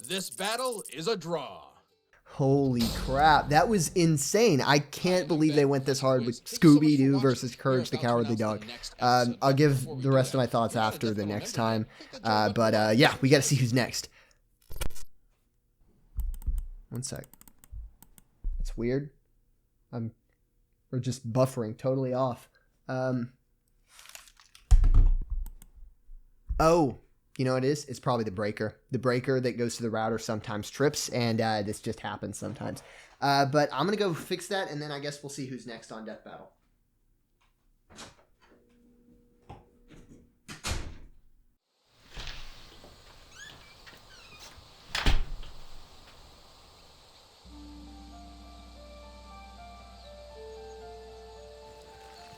This battle is a draw. Holy crap, that was insane. I can't believe they went this hard with Scooby-Doo versus Courage the Cowardly Dog. I'll give the rest of my thoughts after the next time. Yeah, we got to see who's next. One sec. That's weird. We're just buffering totally off. Oh. You know what it is? It's probably the breaker. The breaker that goes to the router sometimes trips, and this just happens sometimes. But I'm going to go fix that, and then I guess we'll see who's next on Death Battle.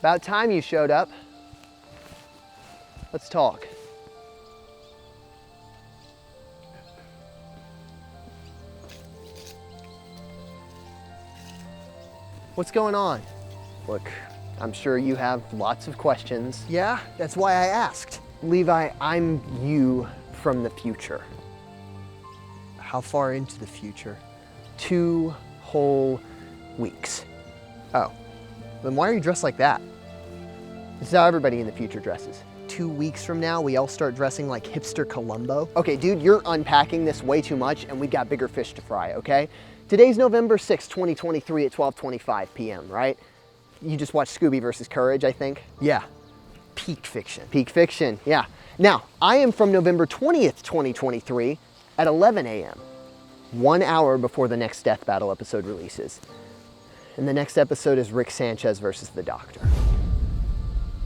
About time you showed up. Let's talk. What's going on? Look, I'm sure you have lots of questions. Yeah, that's why I asked. Levi, I'm you from the future. How far into the future? 2 whole weeks. Oh, then why are you dressed like that? This is how everybody in the future dresses. 2 weeks from now, we all start dressing like hipster Columbo. Okay, dude, you're unpacking this way too much, and we've got bigger fish to fry, okay? Today's November 6, 2023 at 12:25 p.m., right? You just watched Scooby versus Courage, I think? Yeah. Peak fiction. Peak fiction, yeah. Now, I am from November 20th, 2023 at 11 a.m., 1 hour before the next Death Battle episode releases. And the next episode is Rick Sanchez versus the Doctor.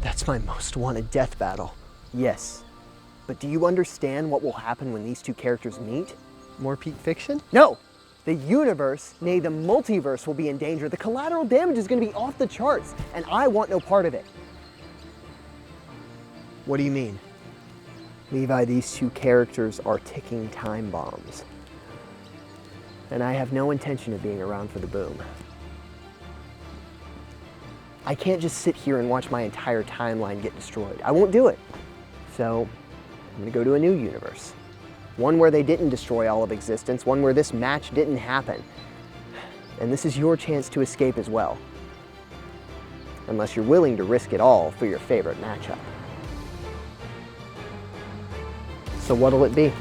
That's my most wanted death battle. Yes. But do you understand what will happen when these two characters meet? More peak fiction? No! The universe, nay the multiverse, will be in danger. The collateral damage is going to be off the charts, and I want no part of it. What do you mean? Levi, these two characters are ticking time bombs. And I have no intention of being around for the boom. I can't just sit here and watch my entire timeline get destroyed. I won't do it. So, I'm going to go to a new universe. One where they didn't destroy all of existence, one where this match didn't happen. And this is your chance to escape as well. Unless you're willing to risk it all for your favorite matchup. So what'll it be?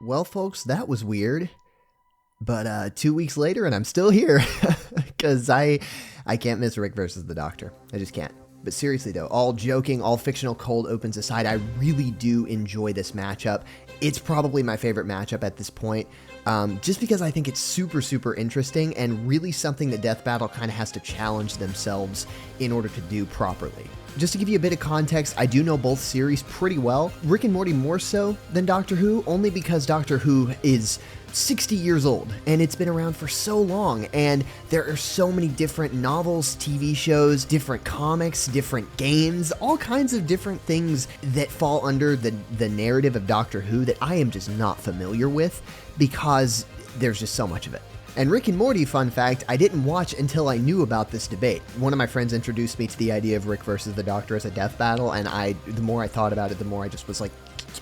Well, folks, that was weird. But 2 weeks later, and I'm still here. Because I can't miss Rick versus the Doctor. I just can't. But seriously, though, all joking, all fictional cold opens aside, I really do enjoy this matchup. It's probably my favorite matchup at this point. Just because I think it's super, super interesting and really something that Death Battle kind of has to challenge themselves in order to do properly. Just to give you a bit of context, I do know both series pretty well. Rick and Morty more so than Doctor Who, only because Doctor Who is 60 years old and it's been around for so long, and there are so many different novels, TV shows, different comics, different games, all kinds of different things that fall under the narrative of Doctor Who that I am just not familiar with because there's just so much of it. And Rick and Morty, fun fact, I didn't watch until I knew about this debate. One of my friends introduced me to the idea of Rick versus the Doctor as a death battle, and the more I thought about it, the more I just was like,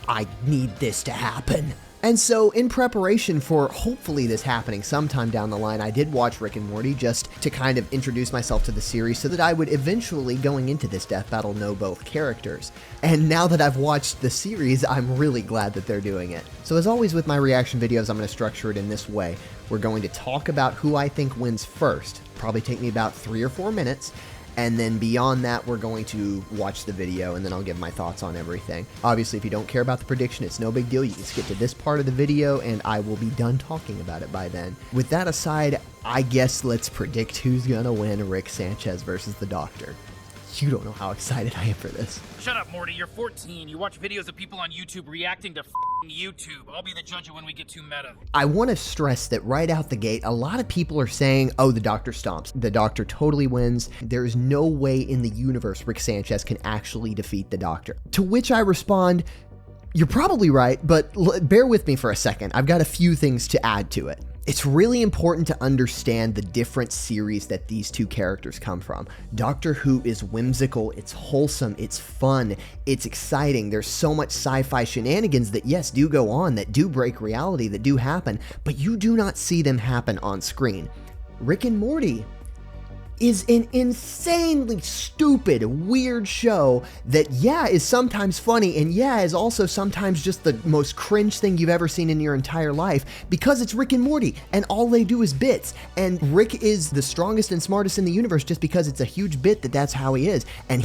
I need this to happen. And so in preparation for hopefully this happening sometime down the line, I did watch Rick and Morty just to kind of introduce myself to the series so that I would eventually, going into this death battle, know both characters. And now that I've watched the series, I'm really glad that they're doing it. So as always with my reaction videos, I'm going to structure it in this way. We're going to talk about who I think wins first, probably take me about 3 or 4 minutes, And then beyond that, we're going to watch the video, and then I'll give my thoughts on everything. Obviously, if you don't care about the prediction, it's no big deal. You can skip to this part of the video, and I will be done talking about it by then. With that aside, I guess let's predict who's gonna win Rick Sanchez versus the Doctor. You don't know how excited I am for this. Shut up, Morty. You're 14. You watch videos of people on YouTube reacting to f***ing YouTube. I'll be the judge of when we get too meta. I want to stress that right out the gate, a lot of people are saying, oh, the Doctor stomps. The Doctor totally wins. There is no way in the universe Rick Sanchez can actually defeat the Doctor. To which I respond, you're probably right, but bear with me for a second. I've got a few things to add to it. It's really important to understand the different series that these two characters come from. Doctor Who is whimsical, it's wholesome, it's fun, it's exciting. There's so much sci-fi shenanigans that, yes, do go on, that do break reality, that do happen, but you do not see them happen on screen. Rick and Morty is an insanely stupid, weird show that, yeah, is sometimes funny, and yeah, is also sometimes just the most cringe thing you've ever seen in your entire life, because it's Rick and Morty, and all they do is bits, and Rick is the strongest and smartest in the universe just because it's a huge bit that's how he is, and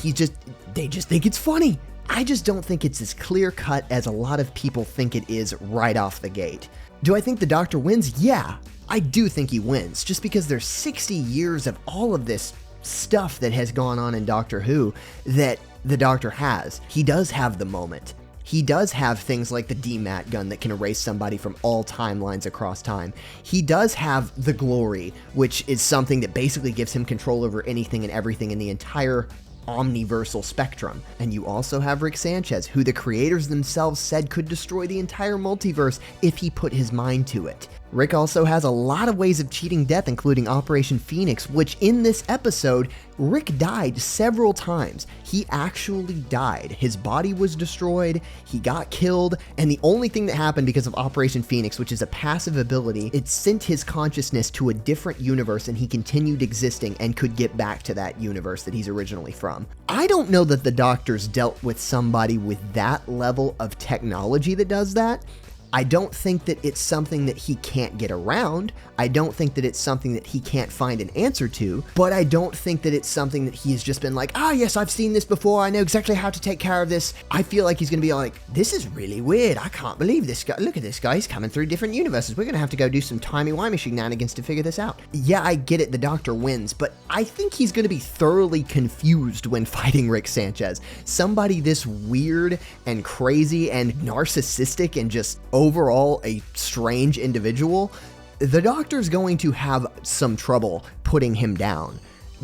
they just think it's funny. I just don't think it's as clear-cut as a lot of people think it is right off the gate. Do I think the Doctor wins? Yeah. I do think he wins, just because there's 60 years of all of this stuff that has gone on in Doctor Who that the Doctor has. He does have the moment. He does have things like the DMAT gun that can erase somebody from all timelines across time. He does have the glory, which is something that basically gives him control over anything and everything in the entire omniversal spectrum. And you also have Rick Sanchez, who the creators themselves said could destroy the entire multiverse if he put his mind to it. Rick also has a lot of ways of cheating death, including Operation Phoenix, which in this episode, Rick died several times. He actually died. His body was destroyed, he got killed, and the only thing that happened because of Operation Phoenix, which is a passive ability, it sent his consciousness to a different universe, and he continued existing and could get back to that universe that he's originally from. I don't know that the Doctor's dealt with somebody with that level of technology that does that. I don't think that it's something that he can't get around. I don't think that it's something that he can't find an answer to, but I don't think that it's something that he has just been like, ah, yes, I've seen this before. I know exactly how to take care of this. I feel like he's going to be like, this is really weird. I can't believe this guy. Look at this guy. He's coming through different universes. We're going to have to go do some timey-wimey shenanigans to figure this out. Yeah, I get it. The Doctor wins, but I think he's going to be thoroughly confused when fighting Rick Sanchez. Somebody this weird and crazy and narcissistic and just overall a strange individual, the Doctor's going to have some trouble putting him down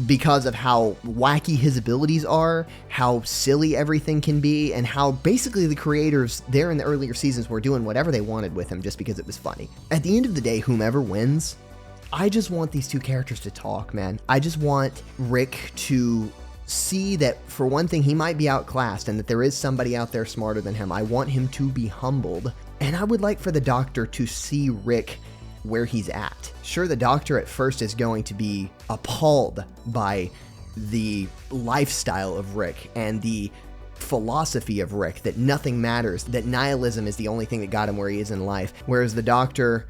because of how wacky his abilities are, how silly everything can be, and how basically the creators there in the earlier seasons were doing whatever they wanted with him just because it was funny. At the end of the day, whomever wins, I just want these two characters to talk, man. I just want Rick to see that, for one thing, he might be outclassed and that there is somebody out there smarter than him. I want him to be humbled. And I would like for the Doctor to see Rick where he's at. Sure, the Doctor at first is going to be appalled by the lifestyle of Rick and the philosophy of Rick, that nothing matters, that nihilism is the only thing that got him where he is in life, whereas the Doctor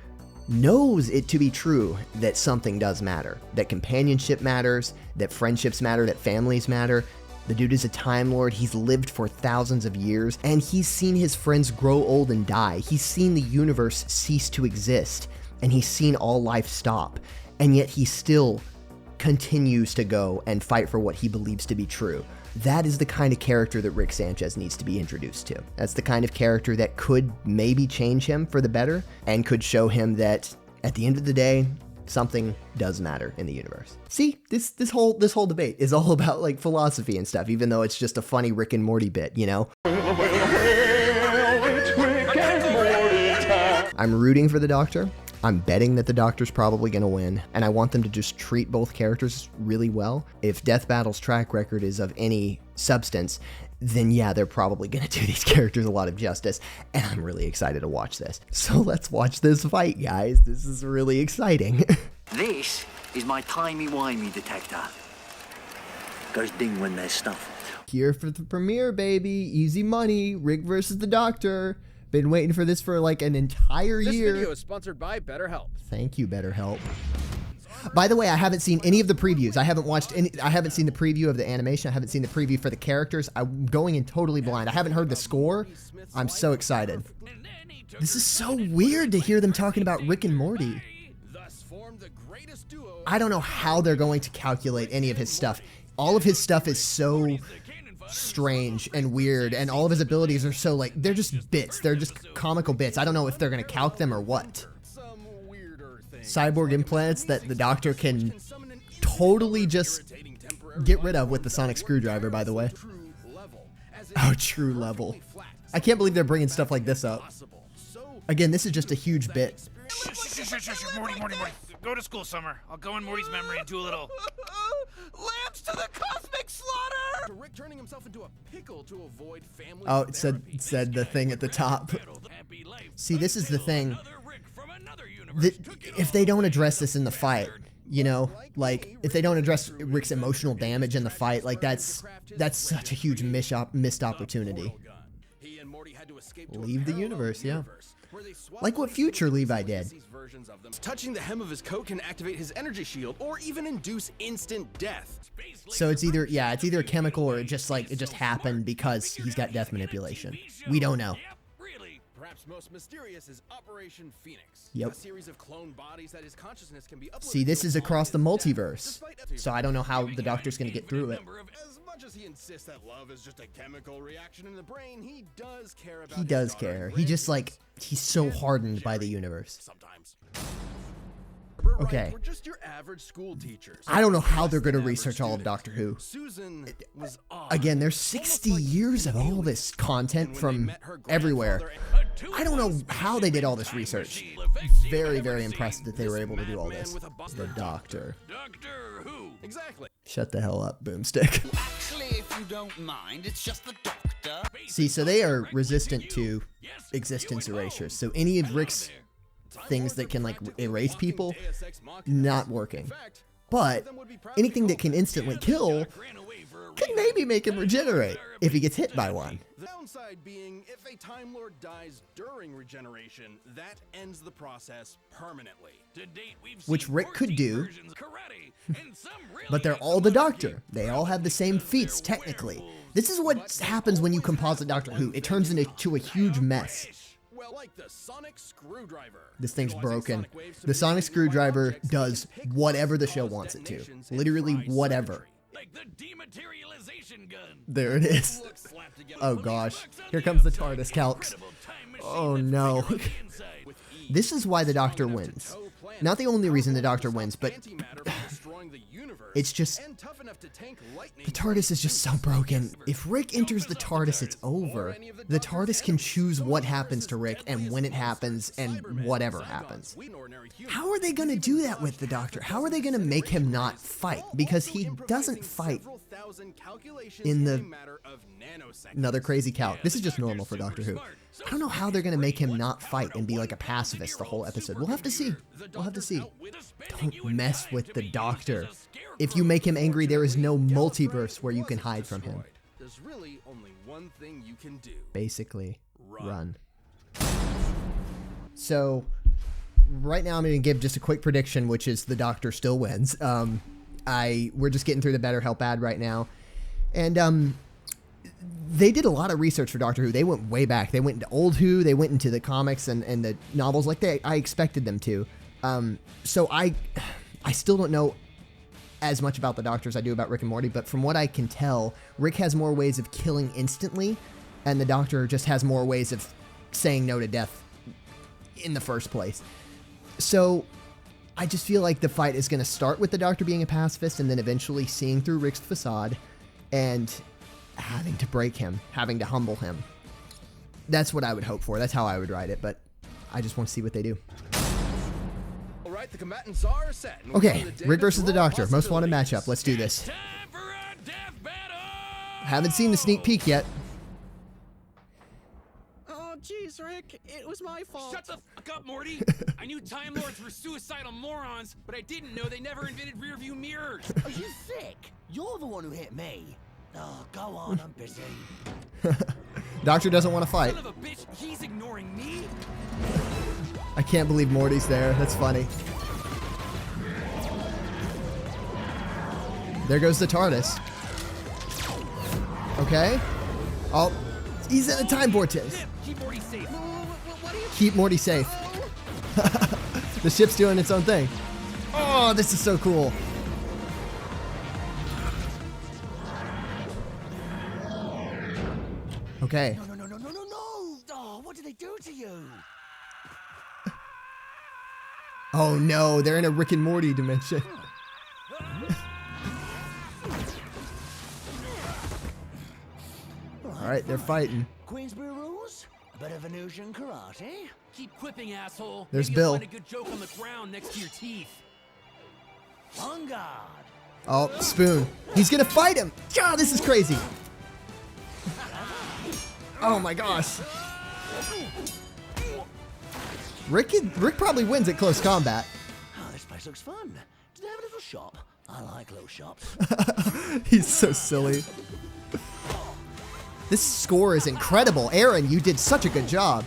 knows it to be true that something does matter, that companionship matters, that friendships matter, that families matter. The dude is a Time Lord, he's lived for thousands of years, and he's seen his friends grow old and die. He's seen the universe cease to exist, and he's seen all life stop, and yet he still continues to go and fight for what he believes to be true. That is the kind of character that Rick Sanchez needs to be introduced to. That's the kind of character that could maybe change him for the better, and could show him that at the end of the day, something does matter in the universe. See, this whole debate is all about like philosophy and stuff, even though it's just a funny Rick and Morty bit, you know? It's Rick and Morty time. I'm rooting for the Doctor. I'm betting that the Doctor's probably going to win, and I want them to just treat both characters really well. If Death Battle's track record is of any substance, then yeah, they're probably going to do these characters a lot of justice, and I'm really excited to watch this. So let's watch this fight, guys. This is really exciting. This is my timey-wimey detector. Goes ding when there's stuff. Here for the premiere, baby. Easy money. Rick versus the Doctor. Been waiting for this for like an entire year. This video is sponsored by BetterHelp. Thank you, BetterHelp. By the way, I haven't seen any of the previews. I haven't seen the preview of the animation. I haven't seen the preview for the characters. I'm going in totally blind. I haven't heard the score. I'm so excited. This is so weird to hear them talking about Rick and Morty. I don't know how they're going to calculate any of his stuff. All of his stuff is so strange and weird, and all of his abilities are so, like, they're just bits. They're just comical bits. I don't know if they're going to calc them or what. Cyborg implants that the Doctor can totally just get rid of with the sonic screwdriver, by the way. Oh, true level. I can't believe they're bringing stuff like this up. Again, this is just a huge bit. Morty. Go to school, Summer. I'll go in Morty's memory and do a little... Lambs to the cosmic slaughter! Rick turning himself into a pickle to avoid family. Oh, it said the thing at the top. See, this is the thing. If they don't address this in the fight, you know, like, if they don't address Rick's emotional damage in the fight, like, that's such a huge missed opportunity. Leave the universe, yeah. Like what future Levi did. Touching the hem of his coat can activate his energy shield or even induce instant death. So it's either a chemical or it just happened because he's got death manipulation. We don't know. Perhaps most mysterious is Operation Phoenix. Yep. A series of clone bodies that his consciousness can be uploaded. See, this is across the multiverse. So I don't know how the Doctor's going to get through it. As much as he insists that love is just a chemical reaction in the brain, he does care about He does care. He just, like, he's so hardened by the universe. Sometimes. Okay. We're just your average school teachers. I don't know how they're going to research all of Doctor Who. Susan was Again, there's 60 years of all this content from everywhere. I don't know how they did all this research. Very, very impressed that they were able to do all this. The Doctor. Doctor Who. Exactly. Shut the hell up, Boomstick. Actually, if you don't mind, it's just the Doctor. See, so they are resistant to existence erasure. So any of Rick's things that can, like, erase people, not working. But anything that can instantly kill could maybe make him regenerate if he gets hit by one. The downside being, if a Time Lord dies during regeneration, that ends the process permanently. Which Rick could do, but they're all the Doctor. They all have the same feats, technically. This is what happens when you composite Doctor Who. It turns into a huge mess. Well, like the sonic screwdriver. This thing's broken. The sonic screwdriver does whatever the show wants it to. Literally whatever. Like the dematerialization gun. There it is. Oh gosh. Here comes the TARDIS calcs. Oh no. This is why the Doctor wins. Not the only reason the Doctor wins, but it's just, the TARDIS is just so broken. If Rick enters the TARDIS, it's over. The TARDIS can choose what happens to Rick and when it happens and whatever happens. How are they going to do that with the Doctor? How are they going to make him not fight? Because he doesn't fight in the... Another crazy calc. This is just normal for Doctor Who. I don't know how they're going to make him not fight and be like a pacifist the whole episode. We'll have to see. We'll have to see. Don't mess with the Doctor. If you make him angry, there is no multiverse where you can hide from him. There's really only one thing you can do. Basically, run. So, right now I'm going to give just a quick prediction, which is the Doctor still wins. We're just getting through the Better Help ad right now. And, they did a lot of research for Doctor Who. They went way back. They went into old Who. They went into the comics and the novels like I expected them to. So I still don't know as much about the Doctor as I do about Rick and Morty, but from what I can tell, Rick has more ways of killing instantly, and the Doctor just has more ways of saying no to death in the first place. So I just feel like the fight is going to start with the Doctor being a pacifist and then eventually seeing through Rick's facade and having to break him, having to humble him. That's what I would hope for. That's how I would write it, but I just want to see what they do. All right, the combatants are set. Okay, Rick versus the Doctor. Most wanted matchup. Let's do this. Haven't seen the sneak peek yet. Oh, jeez, Rick. It was my fault. Shut the fuck up, Morty. I knew Time Lords were suicidal morons, but I didn't know they never invented rearview mirrors. Are you sick? You're the one who hit me. Oh, go on, I'm busy. Doctor doesn't want to fight. Son of a bitch, he's ignoring me? I can't believe Morty's there. That's funny. There goes the TARDIS. Okay. Oh, he's in a time vortex. Keep Morty safe. Keep Morty safe. The ship's doing its own thing. Oh, this is so cool. Okay. No. Oh, what did they do to you? Oh no, they're in a Rick and Morty dimension. Alright, they're fighting. Queensbury rules? A bit of Venusian karate? Keep quipping, asshole. There's Maybe you'll Bill. find a good joke on the ground next to your teeth. On guard. Oh, Spoon. He's gonna fight him. God, this is crazy. Oh my gosh. Rick probably wins at close combat. Oh, this place looks fun. Do they have a little shop? I like little shops. He's so silly. This score is incredible. Aaron, you did such a good job.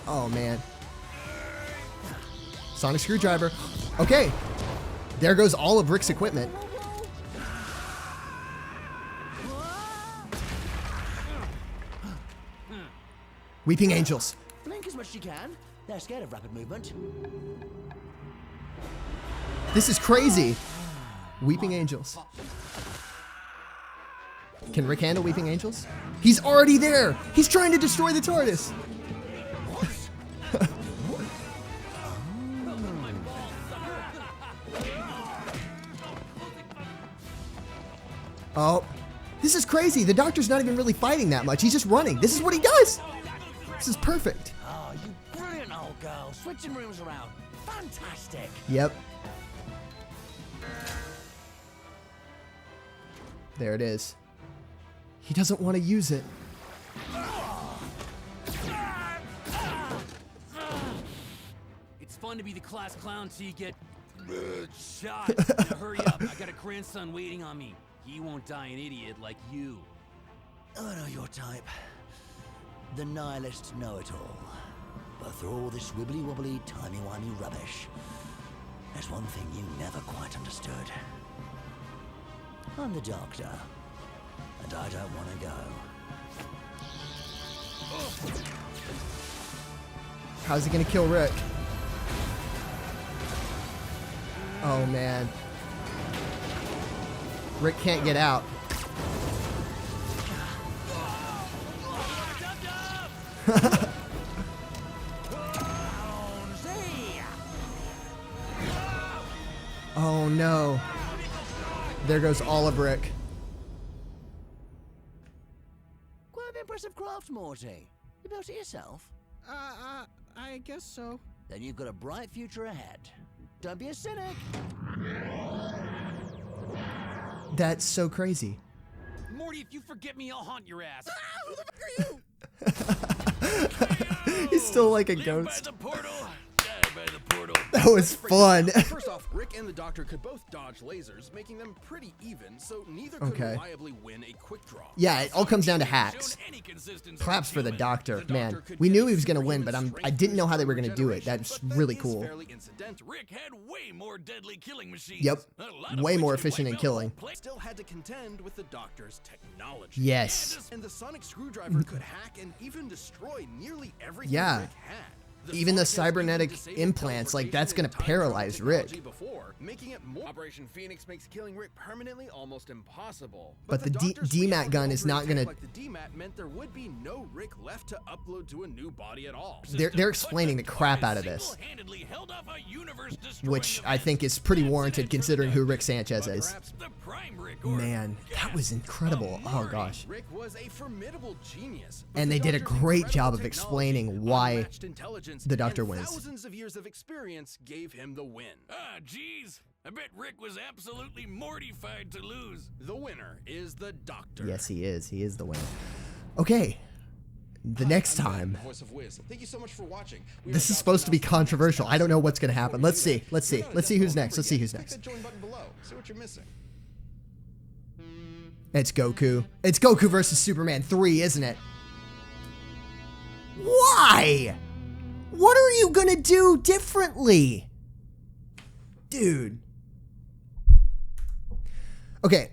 Oh, man. Sonic screwdriver. Okay. There goes all of Rick's equipment. Weeping Angels. Blink as much as you can. They're scared of rapid movement. This is crazy. Weeping Angels. Can Rick handle Weeping Angels? He's already there. He's trying to destroy the TARDIS. Oh, this is crazy. The Doctor's not even really fighting that much. He's just running. This is what he does. This is perfect. Oh, you brilliant old girl. Switching rooms around. Fantastic. Yep. There it is. He doesn't want to use it. It's fun to be the class clown till you get shot. Now hurry up. I got a grandson waiting on me. He won't die an idiot like you. I know your type. The nihilist know-it-all. But through all this wibbly-wobbly, timey-wimey rubbish, there's one thing you never quite understood. I'm the Doctor, and I don't want to go. How's he gonna kill Rick? Oh man. Rick can't get out. Oh no. There goes all of Rick. Quite an impressive craft, Morty. You built it yourself? I guess so. Then you've got a bright future ahead. Don't be a cynic. That's so crazy. Morty, if you forget me, I'll haunt your ass. Who the fuck are you? He's still like a Live ghost. by the portal, die by the portal. That was fun. First off, Rick and the Doctor could both dodge lasers, making them pretty even, so neither could Okay. reliably win a quick draw. Yeah, it all comes down to hacks. Shown any consistency Claps for the human. Doctor. The Man, Doctor could we get knew a he was gonna win, but superhuman I didn't know how they were gonna do it. regeneration, That's but that really is cool. fairly incidental. Rick had way more deadly killing machines. Yep. A lot of Way which more could efficient wipe in out killing. whole pla- Still had to contend with the Doctor's technology. Yes. And the sonic screwdriver could hack and even destroy nearly everything Yeah. Rick had. Even the Sonic has cybernetic even disabled implants, like, that's gonna teleportation and paralyze time Rick. travel technology Before, making it more Operation Phoenix makes killing Rick permanently almost impossible. But the Doctor's DMAT gun is rearmed not gonna- like the DMAT meant there would be no Rick left to upload to a new body at all. They're explaining the crap out of this, Single-handedly held off a universe-destroying which I event. think is pretty warranted considering who Rick Sanchez is. Perhaps The prime Rick, or Man, that was incredible. Oh Morty. gosh. Rick was a formidable genius. but And the they did a Doctor's great incredible job of technology, explaining why unmatched intelligence, the Doctor and wins. Thousands of years of experience gave him the win. Ah, geez. I bet Rick was absolutely mortified to lose. The winner is the Doctor. Yes, he is. He is the winner. Okay. The next I'm Ben, time. the voice of Wiz. Thank you so much for watching. We This are is supposed to be about announce the controversial. next I don't know episode. what's gonna happen. Before we Let's do see. that, Let's see. you're not Let's see a who's death next. Let's see who's Click next. that join button below. See what you're missing. It's Goku. It's Goku versus Superman 3, isn't it? Why? What are you gonna do differently? Dude. Okay,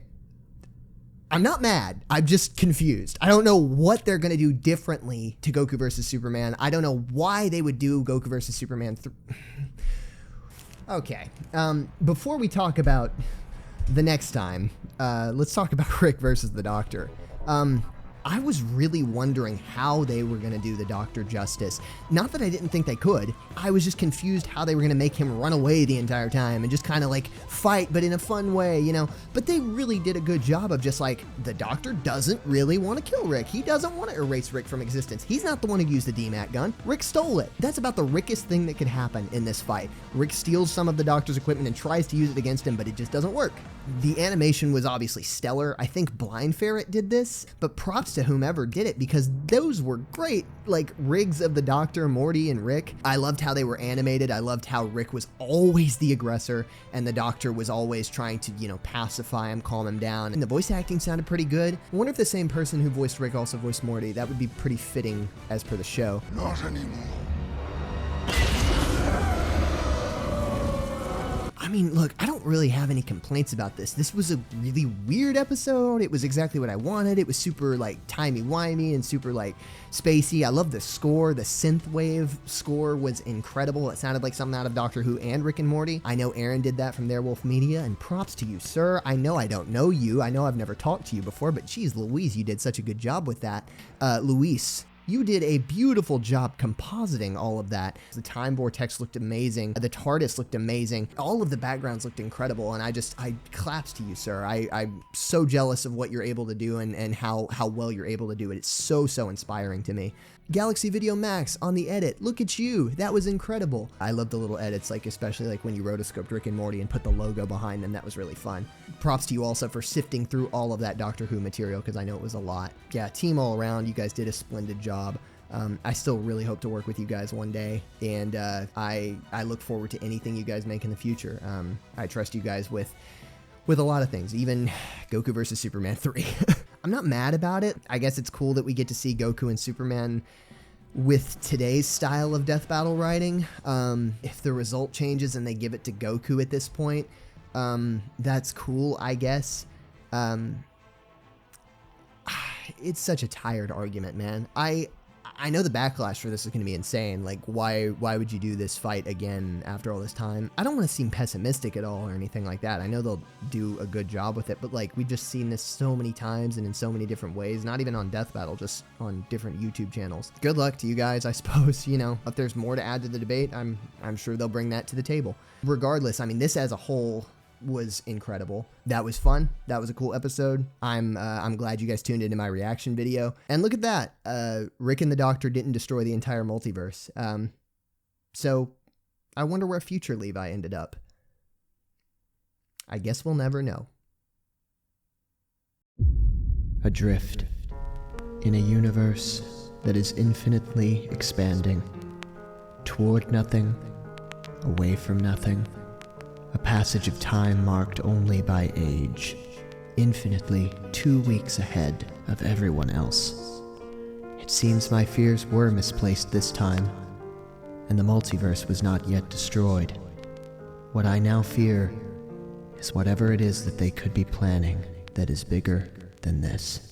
I'm not mad. I'm just confused. I don't know what they're going to do differently to Goku versus Superman. I don't know why they would do Goku versus Superman 3. Okay, before we talk about the next time, let's talk about Rick versus the Doctor. I was really wondering how they were going to do the Doctor justice. Not that I didn't think they could. I was just confused how they were going to make him run away the entire time and just kind of like fight, but in a fun way, you know? But they really did a good job of just like, the Doctor doesn't really want to kill Rick. He doesn't want to erase Rick from existence. He's not the one who used the DMAT gun. Rick stole it. That's about the Rickest thing that could happen in this fight. Rick steals some of the Doctor's equipment and tries to use it against him, but it just doesn't work. The animation was obviously stellar. I think Blind Ferret did this, but props to whomever did it because those were great, like rigs of the Doctor, Morty, and Rick. I loved how they were animated. I loved how Rick was always the aggressor and the Doctor was always trying to, you know, pacify him, calm him down. And the voice acting sounded pretty good. I wonder if the same person who voiced Rick also voiced Morty. That would be pretty fitting as per the show. Not anymore. I mean, look, I don't really have any complaints about this. This was a really weird episode. It was exactly what I wanted. It was super, like, timey-wimey and super, like, spacey. I love the score. The synthwave score was incredible. It sounded like something out of Doctor Who and Rick and Morty. I know Aaron did that from Theirwolf Media, and props to you, sir. I know I don't know you. I know I've never talked to you before, but geez, Louise, you did such a good job with that. Luis, you did a beautiful job compositing all of that. The time vortex looked amazing. The TARDIS looked amazing. All of the backgrounds looked incredible. And I claps to you, sir. I'm so jealous of what you're able to do and how well you're able to do it. It's so inspiring to me. Galaxy Video Max on the edit. Look at you. That was incredible. I love the little edits, like especially like when you rotoscoped Rick and Morty and put the logo behind them. That was really fun. Props to you also for sifting through all of that Doctor Who material because I know it was a lot. Yeah, team all around. You guys did a splendid job. I still really hope to work with you guys one day, and I look forward to anything you guys make in the future. I trust you guys with a lot of things, even Goku versus Superman 3. I'm not mad about it. I guess it's cool that we get to see Goku and Superman with today's style of death battle writing. If the result changes and they give it to Goku at this point, that's cool, I guess. It's such a tired argument, man. I know the backlash for this is going to be insane. Like, why would you do this fight again after all this time? I don't want to seem pessimistic at all or anything like that. I know they'll do a good job with it, but like, we've just seen this so many times and in so many different ways, not even on Death Battle, just on different YouTube channels. Good luck to you guys, I suppose. You know, if there's more to add to the debate, I'm sure they'll bring that to the table. Regardless, I mean, this as a whole was incredible. That was fun. That was a cool episode. I'm glad you guys tuned into my reaction video. And look at that. Rick and the Doctor didn't destroy the entire multiverse. So I wonder where future Levi ended up. I guess we'll never know. Adrift in a universe that is infinitely expanding, toward nothing, away from nothing. A passage of time marked only by age, infinitely 2 weeks ahead of everyone else. It seems my fears were misplaced this time, and the multiverse was not yet destroyed. What I now fear is whatever it is that they could be planning that is bigger than this.